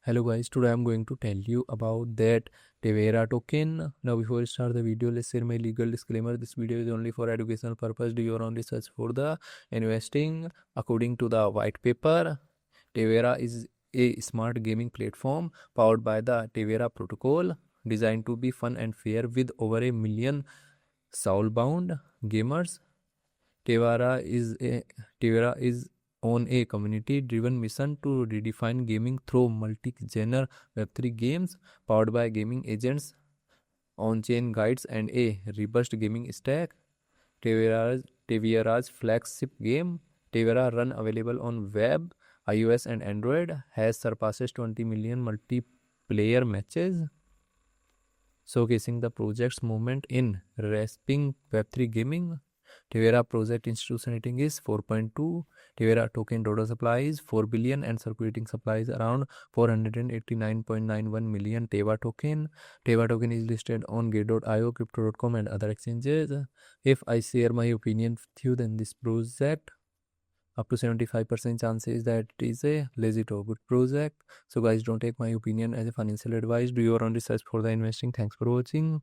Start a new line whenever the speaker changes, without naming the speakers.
Hello guys, today I'm going to tell you about that Tevaera token. Now before I start the video, let's share my legal disclaimer. This video is only for educational purpose. Do your own research for the investing. According to the white paper, Tevaera is a smart gaming platform powered by the Tevaera protocol, designed to be fun and fair with over a million soul-bound gamers. Tevaera is on a community-driven mission to redefine gaming through multi-genre Web3 games powered by gaming agents, on-chain guides, and a robust gaming stack. Tevaera's flagship game, Tevaera Run, available on web, iOS, and Android, has surpassed 20 million multiplayer matches, showcasing the project's movement in reshaping Web3 gaming. Tevaera project institution rating is 4.2. Tevaera token total supply is 4 billion and circulating supply is around 489.91 million Teva token. Teva token is listed on gate.io, crypto.com and other exchanges. If I share my opinion with you, then this project up to 75% chances that it is a legit or good project. So guys, don't take my opinion as a financial advice. Do your own research for the investing. Thanks for watching.